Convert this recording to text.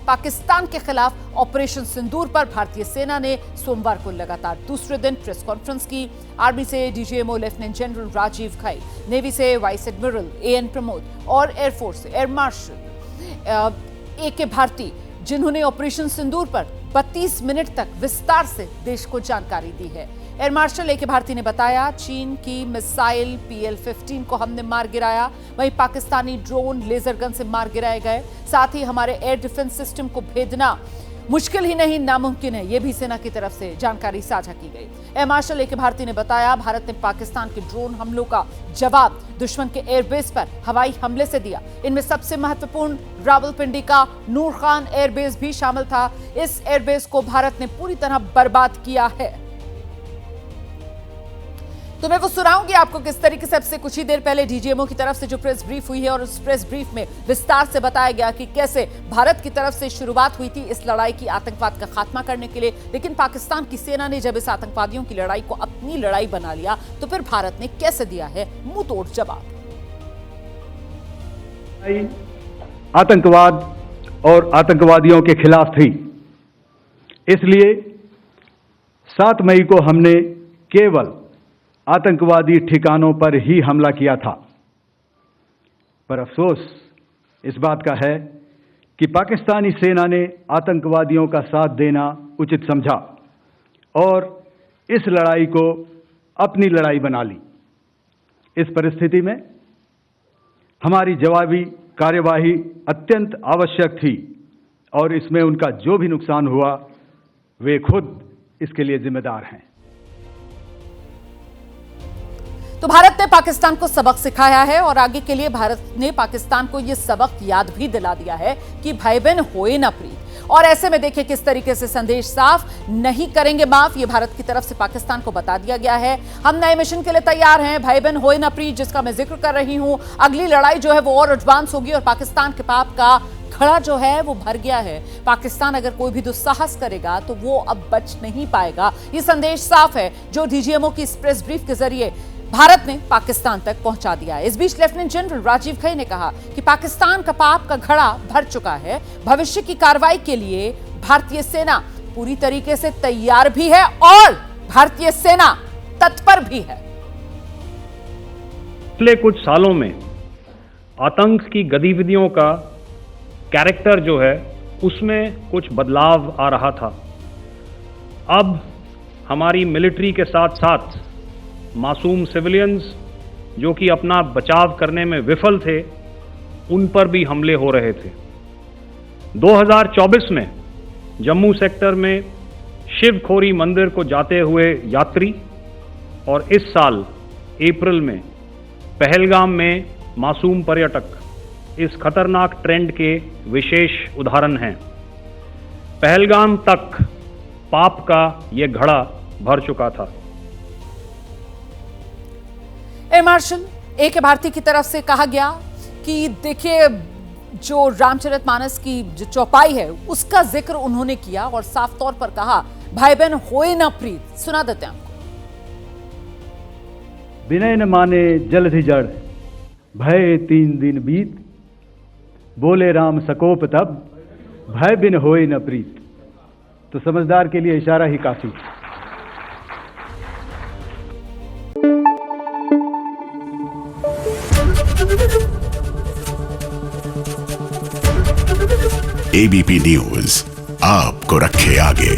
पाकिस्तान के खिलाफ ऑपरेशन सिंदूर पर भारतीय सेना ने सोमवार को लगातार दूसरे दिन प्रेस कॉन्फ्रेंस की। आर्मी से DGMO lieutenant general Rajiv Ghai, navy से वाइस एडमिरल एएन प्रमोद और एयरफोर्स से एयर मार्शल ए के भारती, जिन्होंने ऑपरेशन सिंदूर पर 32 मिनट तक विस्तार से देश को जानकारी दी है। एयर मार्शल ए के भारती ने बताया, चीन की मिसाइल PL-15 को हमने मार गिराया, वहीं पाकिस्तानी ड्रोन लेजर गन से मार गिराए गए। साथ ही हमारे एयर डिफेंस सिस्टम को भेदना मुश्किल ही नहीं नामुमकिन है, यह भी सेना की तरफ से जानकारी साझा की गई। एयर मार्शल ए के भारती ने बताया, भारत ने पाकिस्तान के ड्रोन हमलों का जवाब दुश्मन के एयरबेस पर हवाई हमले से दिया। इनमें सबसे महत्वपूर्ण रावलपिंडी का नूर खान एयरबेस भी शामिल था। इस एयरबेस को भारत ने पूरी तरह बर्बाद किया है। तो मैं वो सुनाऊंगी आपको किस तरीके से सबसे कुछ ही देर पहले डीजीएमओ की तरफ से जो प्रेस ब्रीफ हुई है, और उस प्रेस ब्रीफ में विस्तार से बताया गया कि कैसे भारत की तरफ से शुरुआत हुई थी इस लड़ाई की आतंकवाद का खात्मा करने के लिए, लेकिन पाकिस्तान की सेना ने जब इस आतंकवादियों की लड़ाई को अपनी लड़ाई बना लिया तो फिर भारत ने कैसे दिया है मुंह तोड़ जवाब। आतंकवाद और आतंकवादियों के खिलाफ थी, इसलिए 7 मई को हमने केवल आतंकवादी ठिकानों पर ही हमला किया था। पर अफसोस इस बात का है कि पाकिस्तानी सेना ने आतंकवादियों का साथ देना उचित समझा और इस लड़ाई को अपनी लड़ाई बना ली। इस परिस्थिति में हमारी जवाबी कार्यवाही अत्यंत आवश्यक थी और इसमें उनका जो भी नुकसान हुआ वे खुद इसके लिए जिम्मेदार हैं। तो भारत ने पाकिस्तान को सबक सिखाया है और आगे के लिए भारत ने पाकिस्तान को यह सबक याद भी दिला दिया है कि भाई बहन होए ना प्रीत। और ऐसे में देखिए किस तरीके से संदेश साफ, नहीं करेंगे माफ, ये भारत की तरफ से पाकिस्तान को बता दिया गया है। हम नए मिशन के लिए तैयार हैं, भाई बहन होए ना प्रीत, जिसका मैं जिक्र कर रही हूं। अगली लड़ाई जो है वो और एडवांस होगी और पाकिस्तान के पाप का खड़ा जो है वो भर गया है। पाकिस्तान अगर कोई भी दुस्साहस करेगा तो वो अब बच नहीं पाएगा। ये संदेश साफ है जो डीजीएमओ की इस प्रेस ब्रीफ के जरिए भारत ने पाकिस्तान तक पहुंचा दिया है। इस बीच लेफ्टिनेंट जनरल राजीव घई ने कहा कि पाकिस्तान का पाप का घड़ा भर चुका है। भविष्य की कार्रवाई के लिए भारतीय सेना पूरी तरीके से तैयार भी है और भारतीय सेना तत्पर भी है। पिछले कुछ सालों में आतंक की गतिविधियों का कैरेक्टर जो है उसमें कुछ बदलाव आ रहा था। अब हमारी मिलिट्री के साथ साथ मासूम सिविलियंस जो कि अपना बचाव करने में विफल थे, उन पर भी हमले हो रहे थे। 2024 में जम्मू सेक्टर में शिवखोरी मंदिर को जाते हुए यात्री और इस साल अप्रैल में पहलगाम में मासूम पर्यटक इस खतरनाक ट्रेंड के विशेष उदाहरण हैं। पहलगाम तक पाप का ये घड़ा भर चुका था। एयर मार्शल ए के भारती की तरफ से कहा गया कि देखिए जो रामचरितमानस की जो चौपाई है उसका जिक्र उन्होंने किया और साफ तौर पर कहा भाई बहन होए ना प्रीत। सुना देते हैं आपको। विनय न माने जलधि जड़, भय 3 दिन बीत, बोले राम सकोप तब, भय बिन होए न प्रीत। तो समझदार के लिए इशारा ही काफी। एबीपी न्यूज आपको रखे आगे।